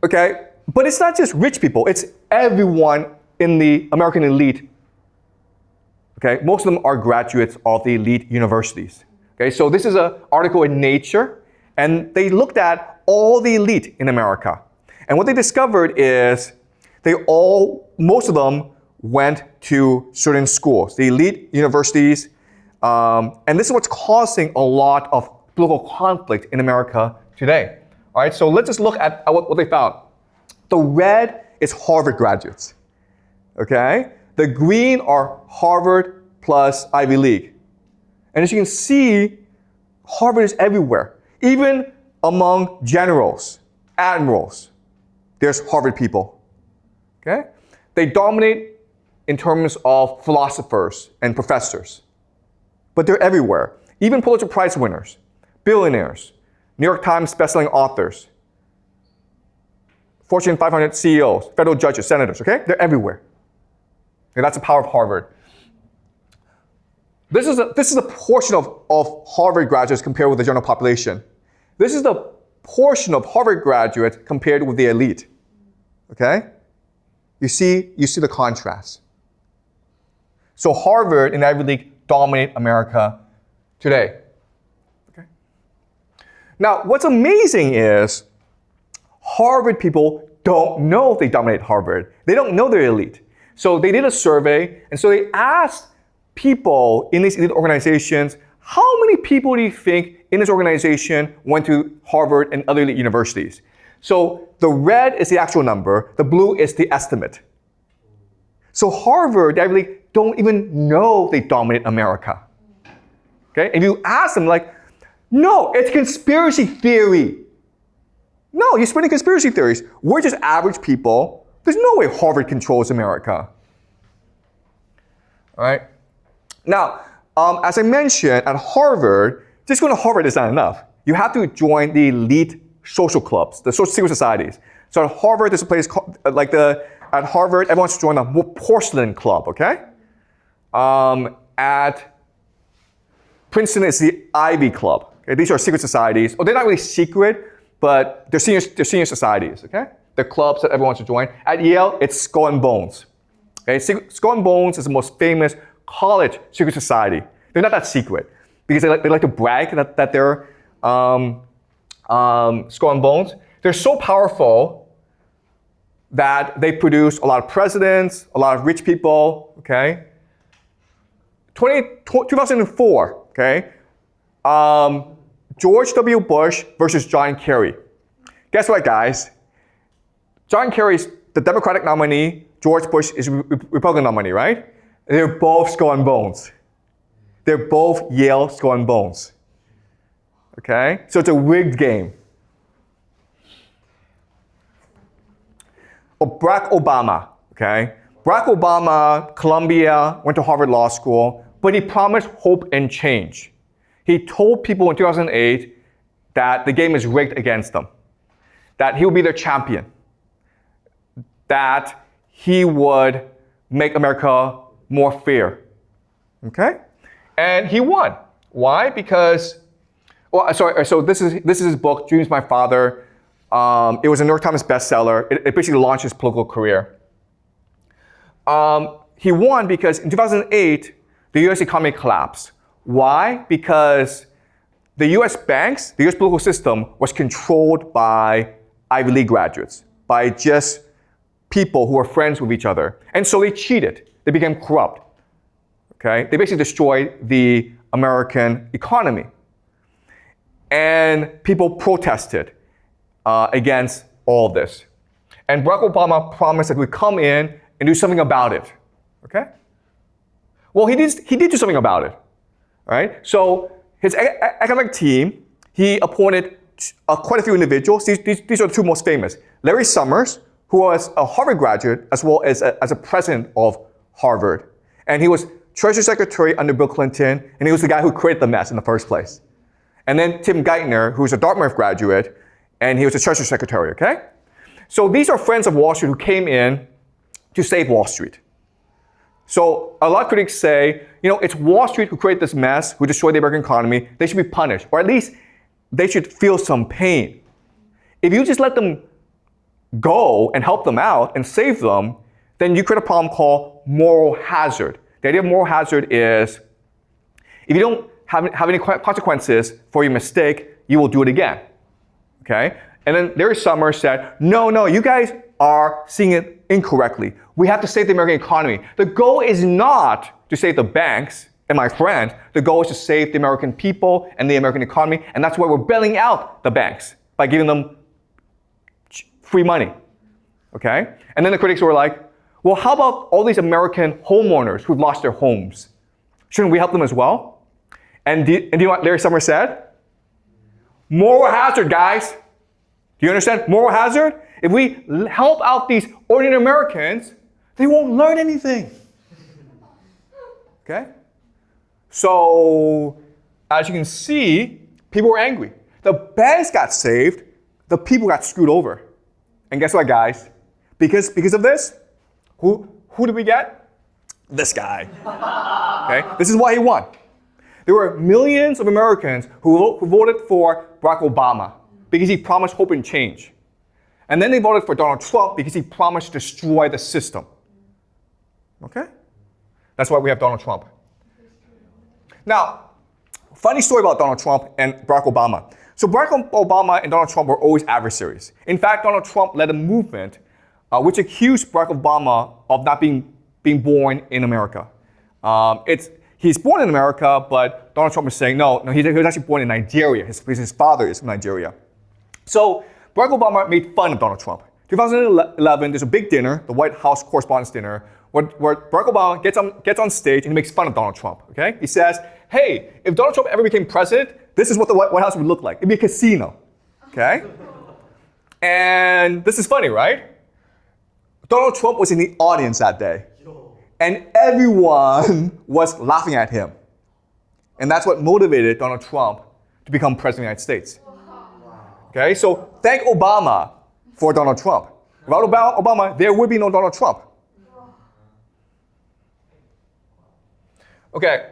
Okay? But it's not just rich people. It's everyone in the American elite. Okay? Most of them are graduates of the elite universities. Okay? So this is an article in Nature. And they looked at all the elite in America. And what they discovered is most of them went to certain schools, the elite universities. And this is what's causing a lot of political conflict in America today. All right, so let's just look at what they found. The red is Harvard graduates. Okay? The green are Harvard plus Ivy League. And as you can see, Harvard is everywhere. Even among generals, admirals, there's Harvard people, okay? They dominate in terms of philosophers and professors, but they're everywhere. Even Pulitzer Prize winners, billionaires, New York Times bestselling authors, Fortune 500 CEOs, federal judges, senators, okay? They're everywhere. And that's the power of Harvard. This is a portion of Harvard graduates compared with the general population. This is the portion of Harvard graduates compared with the elite. Okay? You see the contrast. So Harvard and Ivy League dominate America today. Okay? Now, what's amazing is Harvard people don't know they dominate Harvard. They don't know they're elite. So they did a survey, and so they asked people in these elite organizations, how many people do you think in this organization went to Harvard and other elite universities? So the red is the actual number, the blue is the estimate. So Harvard, Ivy League, don't even know they dominate America. Okay? And you ask them like, no, it's conspiracy theory. No, you're spreading conspiracy theories. We're just average people. There's no way Harvard controls America. All right? Now, as I mentioned, at Harvard, just going to Harvard is not enough. You have to join the elite social clubs, the social secret societies. So at Harvard, there's a place called, at Harvard, everyone wants to join the porcelain club, okay? At Princeton, it's the Ivy Club. Okay? These are secret societies. Oh, they're not really secret, but they're senior societies, okay? They're clubs that everyone wants to join. At Yale, it's Skull and Bones. Okay? Skull and Bones is the most famous college secret society. They're not that secret because they like to brag that they're Skull and Bones. They're so powerful that they produce a lot of presidents, a lot of rich people, okay? 2004, okay? George W. Bush versus John Kerry. Guess what, guys? John Kerry is the Democratic nominee. George Bush is Republican nominee, right? They're both skull and bones. They're both Yale skull and bones. Okay? So it's a rigged game. Or Barack Obama, okay? Barack Obama, Columbia, went to Harvard Law School, but he promised hope and change. He told people in 2008 that the game is rigged against them, that he would be their champion, that he would make America more fair, okay? And he won. Why? Because, so this is his book, Dreams My Father. It was a New York Times bestseller. It basically launched his political career. He won because in 2008, the US economy collapsed. Why? Because the US banks, the US political system was controlled by Ivy League graduates, by just people who were friends with each other. And so they cheated. They became corrupt. Okay? They basically destroyed the American economy. And people protested against all of this. And Barack Obama promised that we'd come in and do something about it. Okay? Well, he did do something about it. All right? So his economic team, he appointed quite a few individuals. These are the two most famous. Larry Summers, who was a Harvard graduate as well as a president of Harvard. And he was Treasury Secretary under Bill Clinton, and he was the guy who created the mess in the first place. And then Tim Geithner, who was a Dartmouth graduate, and he was the Treasury Secretary, okay? So these are friends of Wall Street who came in to save Wall Street. So a lot of critics say, it's Wall Street who created this mess, who destroyed the American economy. They should be punished, or at least they should feel some pain. If you just let them go and help them out and save them, then you create a problem called moral hazard. The idea of moral hazard is if you don't have any consequences for your mistake, you will do it again. Okay? And then Larry Summers said, no, you guys are seeing it incorrectly. We have to save the American economy. The goal is not to save the banks and my friends. The goal is to save the American people and the American economy, and that's why we're bailing out the banks by giving them free money. Okay? And then the critics were like, well, how about all these American homeowners who've lost their homes? Shouldn't we help them as well? And do you know what Larry Summers said? Moral hazard, guys. Do you understand? Moral hazard? If we help out these ordinary Americans, they won't learn anything. Okay? So, as you can see, people were angry. The banks got saved, the people got screwed over. And guess what, guys? Because of this, who did we get? This guy. Okay? This is why he won. There were millions of Americans who voted for Barack Obama because he promised hope and change. And then they voted for Donald Trump because he promised to destroy the system. Okay? That's why we have Donald Trump. Now, funny story about Donald Trump and Barack Obama. So Barack Obama and Donald Trump were always adversaries. In fact, Donald Trump led a movement which accused Barack Obama of not being born in America. He's born in America, but Donald Trump is saying, no, he was actually born in Nigeria. His father is from Nigeria. So Barack Obama made fun of Donald Trump. 2011, there's a big dinner, the White House Correspondents' Dinner, where Barack Obama gets on stage and he makes fun of Donald Trump. Okay? He says, hey, if Donald Trump ever became president, this is what the White House would look like. It'd be a casino. Okay? And this is funny, right? Donald Trump was in the audience that day. And everyone was laughing at him. And that's what motivated Donald Trump to become president of the United States. Okay, so thank Obama for Donald Trump. Without Obama, there would be no Donald Trump. Okay,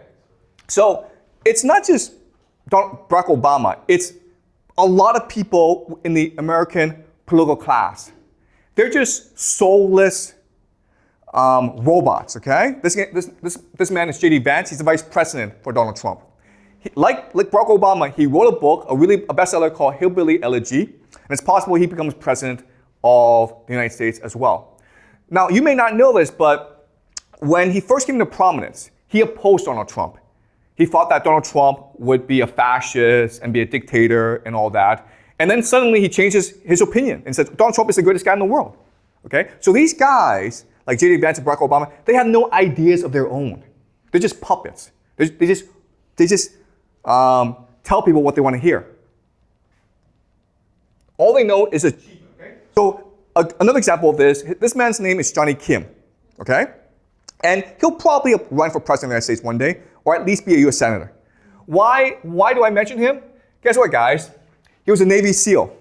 so it's not just Barack Obama. It's a lot of people in the American political class. They're just soulless robots, okay? This man is J.D. Vance. He's the vice president for Donald Trump. Like Barack Obama, he wrote a book, a bestseller called Hillbilly Elegy. And it's possible he becomes president of the United States as well. Now, you may not know this, but when he first came into prominence, he opposed Donald Trump. He thought that Donald Trump would be a fascist and be a dictator and all that. And then suddenly he changes his opinion and says, Donald Trump is the greatest guy in the world. Okay? So these guys, like J.D. Vance and Barack Obama, they have no ideas of their own. They're just puppets. They just tell people what they want to hear. All they know is achievement. Okay? So another example of this man's name is Johnny Kim. Okay? And he'll probably run for president of the United States one day, or at least be a U.S. Senator. Why do I mention him? Guess what, guys? He was a Navy SEAL,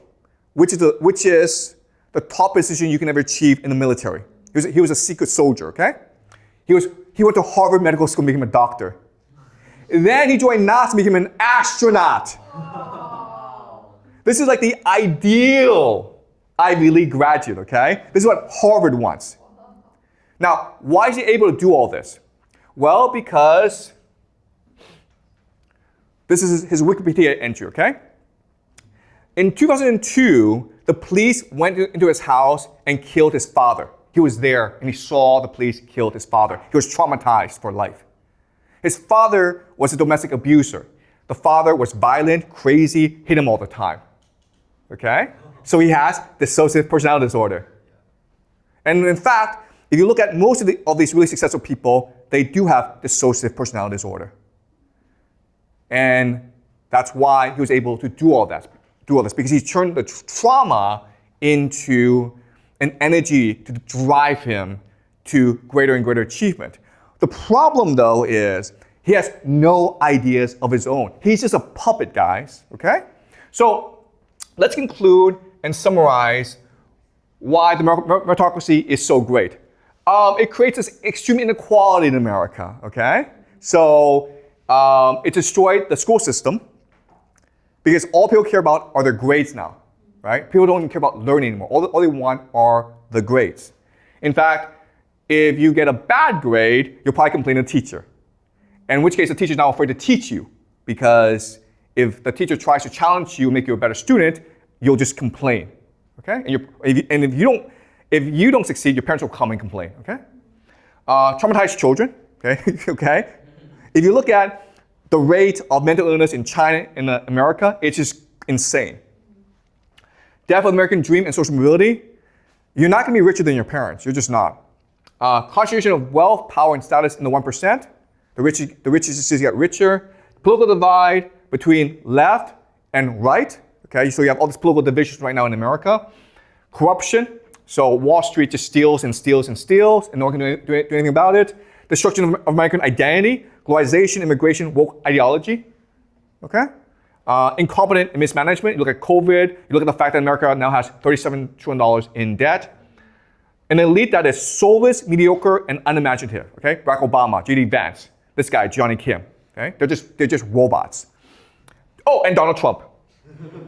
which is the top position you can ever achieve in the military. He was a secret soldier, okay? He went to Harvard Medical School to become a doctor. Then he joined NASA to become an astronaut. This is like the ideal Ivy League graduate, okay? This is what Harvard wants. Now, why is he able to do all this? Well, because this is his Wikipedia entry, okay? In 2002, the police went into his house and killed his father. He was there and he saw the police kill his father. He was traumatized for life. His father was a domestic abuser. The father was violent, crazy, hit him all the time. Okay? So he has dissociative personality disorder. And in fact, if you look at most of these really successful people, they do have dissociative personality disorder. And that's why he was able to do all this, because he turned the trauma into an energy to drive him to greater and greater achievement. The problem, though, is he has no ideas of his own. He's just a puppet, guys, okay? So let's conclude and summarize why the meritocracy is so great. It creates this extreme inequality in America, okay? So it destroyed the school system because all people care about are their grades now, right? People don't even care about learning anymore. All they want are the grades. In fact, if you get a bad grade, you'll probably complain to the teacher. In which case, the teacher's now afraid to teach you because if the teacher tries to challenge you and make you a better student, you'll just complain, okay? And if you don't succeed, your parents will come and complain, okay? Traumatized children, okay? Okay? If you look at the rate of mental illness in China and America, it's just insane. Death of the American dream and social mobility, you're not gonna be richer than your parents, you're just not. Concentration of wealth, power, and status in the 1%, the richest just get richer. Political divide between left and right, okay? So you have all these political divisions right now in America. Corruption, so Wall Street just steals and steals and steals, and no one can do anything about it. Destruction of American identity, globalization, immigration, woke ideology, okay? Incompetent and mismanagement. You look at COVID, you look at the fact that America now has $37 trillion in debt. An elite that is soulless, mediocre, and unimaginative, okay? Barack Obama, J.D. Vance, this guy, Johnny Kim, okay? They're just robots. Oh, and Donald Trump,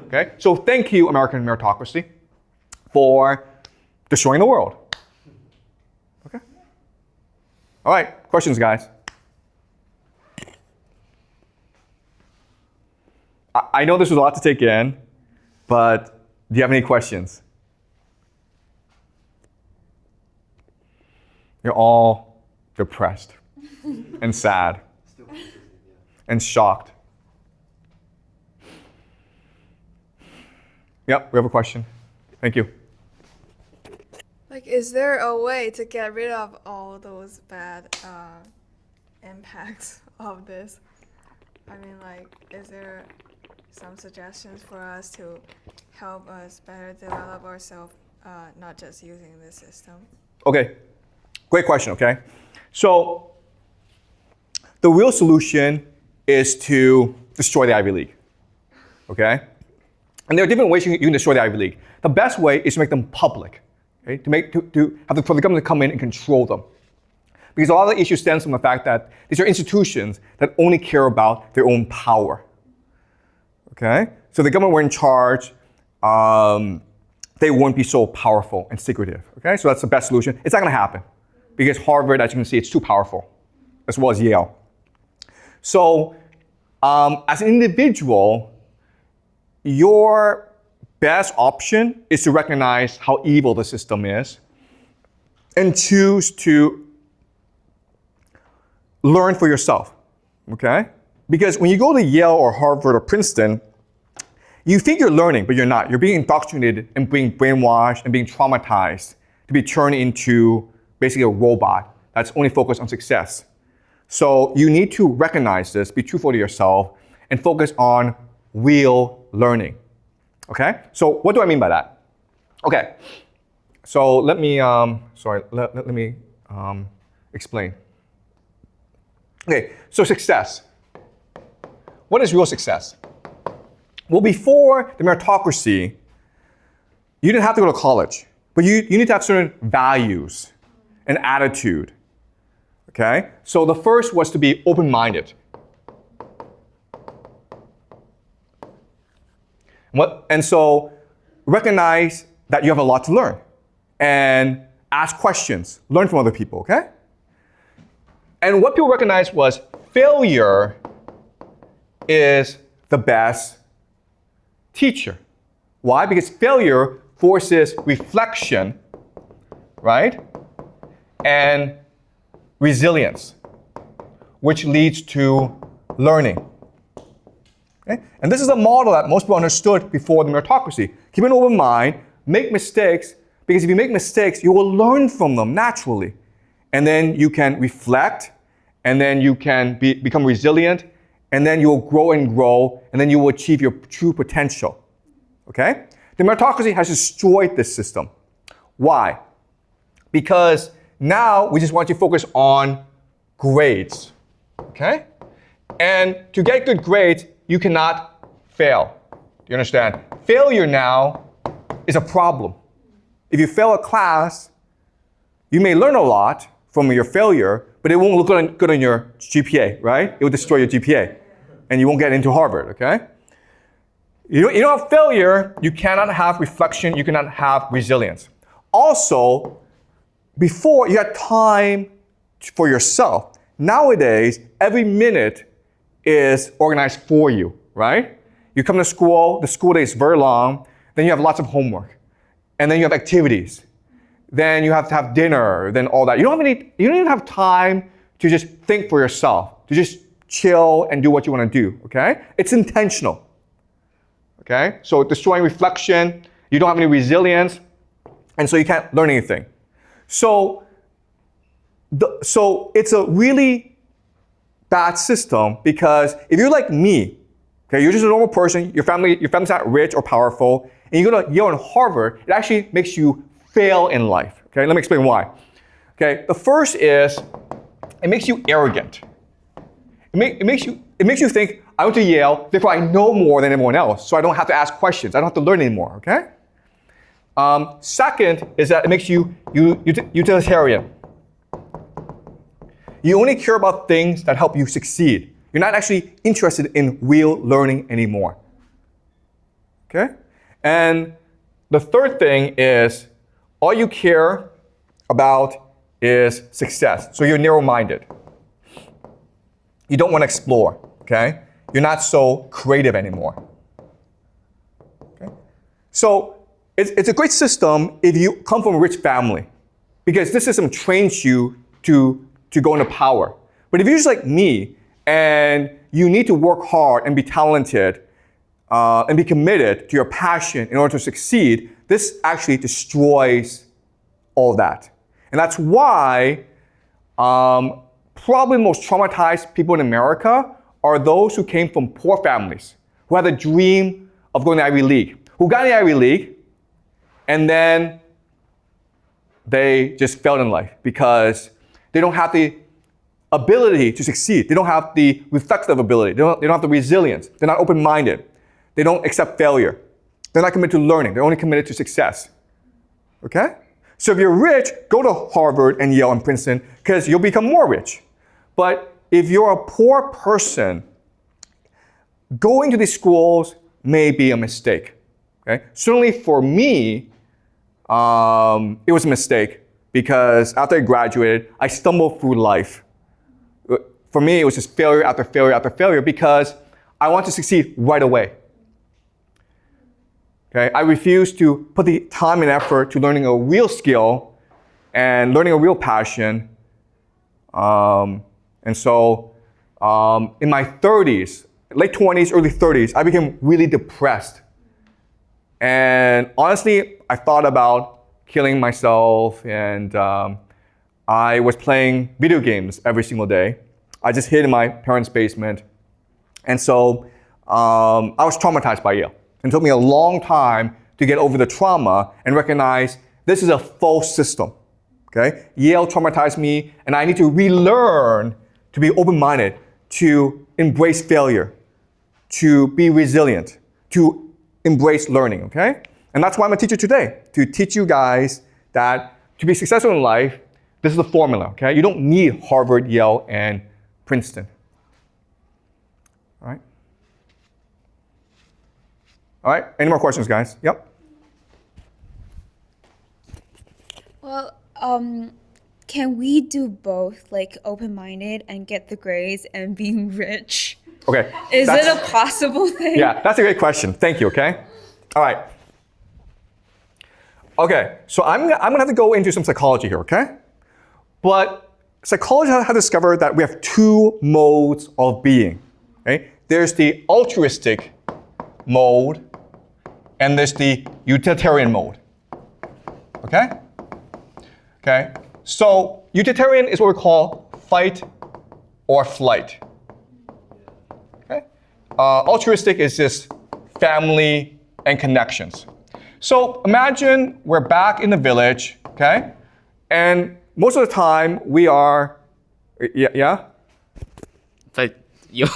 okay? So thank you, American meritocracy, for destroying the world. Okay? All right, questions, guys? I know this was a lot to take in, but do you have any questions? You're all depressed and sad and shocked. Yep, we have a question. Thank you. Like, is there a way to get rid of all those bad impacts of this? I mean, like, is there some suggestions for us to help us better develop ourselves, not just using this system? Okay, great question, okay? So the real solution is to destroy the Ivy League, okay? And there are different ways you can destroy the Ivy League. The best way is to make them public, okay? For the government to come in and control them. Because a lot of the issue stems from the fact that these are institutions that only care about their own power, okay? So if the government were in charge, they wouldn't be so powerful and secretive, okay? So that's the best solution. It's not gonna happen because Harvard, as you can see, it's too powerful, as well as Yale. So as an individual, your best option is to recognize how evil the system is and choose to learn for yourself, okay? Because when you go to Yale or Harvard or Princeton, you think you're learning, but you're not. You're being indoctrinated and being brainwashed and being traumatized to be turned into basically a robot that's only focused on success. So you need to recognize this, be truthful to yourself, and focus on real learning, okay? So what do I mean by that? Okay, so let me, let me explain. Okay, so success. What is real success? Well, before the meritocracy, you didn't have to go to college, but you need to have certain values and attitude, okay? So the first was to be open-minded. And so recognize that you have a lot to learn and ask questions, learn from other people, okay? And what people recognized was failure is the best teacher. Why? Because failure forces reflection, right? And resilience, which leads to learning. Okay? And this is a model that most people understood before the meritocracy. Keep an open mind, make mistakes, because if you make mistakes, you will learn from them naturally. And then you can reflect, and then you can become resilient, and then you will grow, and then you will achieve your true potential. Okay? The meritocracy has destroyed this system. Why? Because now we just want you to focus on grades. Okay? And to get good grades, you cannot fail. Do you understand? Failure now is a problem. If you fail a class, you may learn a lot from your failure, but it won't look good on your GPA, right? It will destroy your GPA, and you won't get into Harvard, okay? You don't have failure, you cannot have reflection, you cannot have resilience. Also, before you had time for yourself. Nowadays, every minute is organized for you, right? You come to school, the school day is very long, then you have lots of homework, and then you have activities. Then you have to have dinner, then all that. You don't even have time to just think for yourself, to just chill and do what you want to do, okay? It's intentional, okay? So destroying reflection, you don't have any resilience, and so you can't learn anything. So it's a really bad system because if you're like me, okay, you're just a normal person, your family's not rich or powerful, and you go to Yale and Harvard, it actually makes you fail in life. Okay, let me explain why. Okay, the first is it makes you arrogant. It makes you think, I went to Yale, therefore I know more than everyone else, so I don't have to ask questions, I don't have to learn anymore, okay? Second is that it makes you utilitarian. You only care about things that help you succeed. You're not actually interested in real learning anymore. Okay? And the third thing is all you care about is success. So you're narrow-minded. You don't want to explore, okay? You're not so creative anymore. Okay? So it's a great system if you come from a rich family, because this system trains you to go into power. But if you're just like me, and you need to work hard and be talented and be committed to your passion in order to succeed, this actually destroys all that. And that's why probably the most traumatized people in America are those who came from poor families, who had a dream of going to Ivy League, who got in the Ivy League, and then they just failed in life because they don't have the ability to succeed. They don't have the reflective ability. They don't have the resilience. They're not open-minded. They don't accept failure. They're not committed to learning. They're only committed to success. Okay? So if you're rich, go to Harvard and Yale and Princeton because you'll become more rich. But if you're a poor person, going to these schools may be a mistake. Okay? Certainly for me, it was a mistake because after I graduated, I stumbled through life. For me, it was just failure after failure after failure because I want to succeed right away. Okay? I refuse to put the time and effort to learning a real skill and learning a real passion. And so in my 30s, late 20s, early 30s, I became really depressed. And honestly, I thought about killing myself, and I was playing video games every single day. I just hid in my parents' basement. And so I was traumatized by Yale. It took me a long time to get over the trauma and recognize this is a false system. Okay? Yale traumatized me, and I need to relearn to be open-minded, to embrace failure, to be resilient, to embrace learning, okay? And that's why I'm a teacher today, to teach you guys that to be successful in life, this is the formula, okay? You don't need Harvard, Yale, and Princeton. All right? All right, any more questions, guys? Yep. Well, can we do both, like open-minded and get the grades and being rich? Okay. Is it a possible thing? Yeah, that's a great question. Thank you, okay? All right. Okay, so I'm gonna have to go into some psychology here, okay? But psychology has discovered that we have two modes of being, okay? There's the altruistic mode, and there's the utilitarian mode, okay? Okay, so utilitarian is what we call fight or flight. Okay, altruistic is just family and connections. So imagine we're back in the village, okay, and most of the time we are, yeah. But you,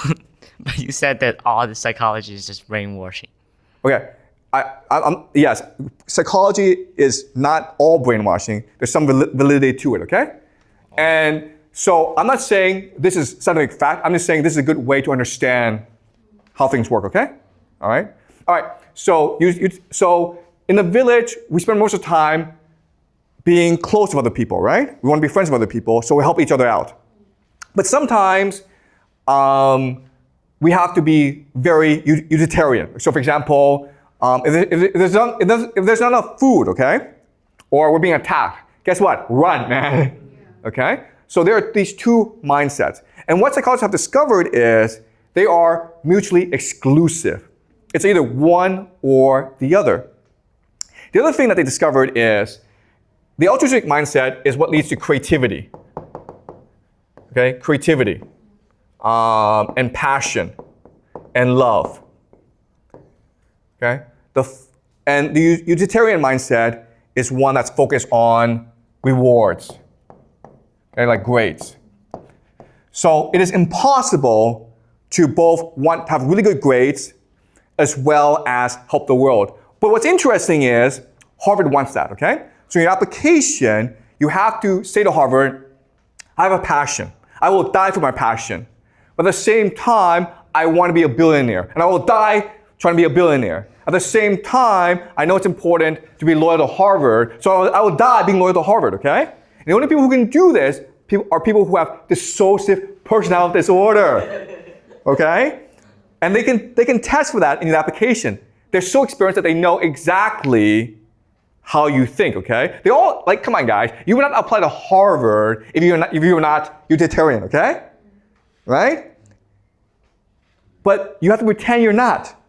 but you said that all the psychology is just brainwashing. Okay. Yes, psychology is not all brainwashing. There's some validity to it, okay? And so I'm not saying this is scientific fact. I'm just saying this is a good way to understand how things work, okay? All right? All right, so, so in the village, we spend most of the time being close to other people, right? We want to be friends with other people, so we help each other out. But sometimes we have to be very utilitarian. So for example, if there's not enough food, okay, or we're being attacked, guess what? Run, man. Okay? So there are these two mindsets. And what psychologists have discovered is they are mutually exclusive. It's either one or the other. The other thing that they discovered is the altruistic mindset is what leads to creativity. Okay? Creativity, and passion, and love. Okay? And the utilitarian mindset is one that's focused on rewards, okay, like grades. So it is impossible to both want to have really good grades as well as help the world. But what's interesting is Harvard wants that, okay? So in your application, you have to say to Harvard, I have a passion. I will die for my passion. But at the same time, I want to be a billionaire. And I will die trying to be a billionaire. At the same time, I know it's important to be loyal to Harvard, so I will die being loyal to Harvard, okay? And the only people who can do this are people who have dissociative personality disorder, okay? And they can test for that in the application. They're so experienced that they know exactly how you think, okay? They all, like, come on guys, you would not apply to Harvard if you were not utilitarian, okay? Right? But you have to pretend you're not.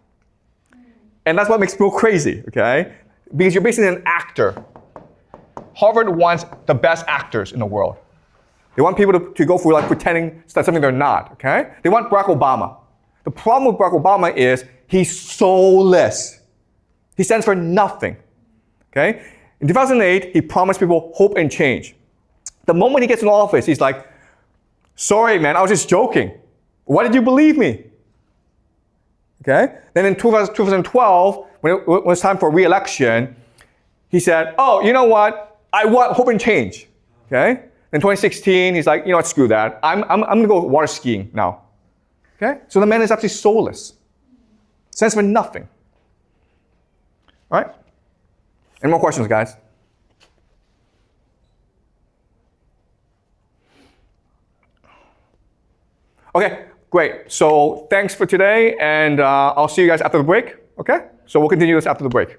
And that's what makes people crazy, okay? Because you're basically an actor. Harvard wants the best actors in the world. They want people to go for like pretending that's something they're not, okay? They want Barack Obama. The problem with Barack Obama is he's soulless. He stands for nothing, okay? In 2008, he promised people hope and change. The moment he gets in office, he's like, sorry man, I was just joking. Why did you believe me? Okay? Then in 2012, when it was time for re-election, he said, oh, you know what? I want hope and change. Okay? In 2016, he's like, you know what, screw that. I'm going to go water skiing now. Okay? So the man is absolutely soulless. Stands for nothing. All right? Any more questions, guys? Okay. Great. So thanks for today, and I'll see you guys after the break. Okay? So we'll continue this after the break.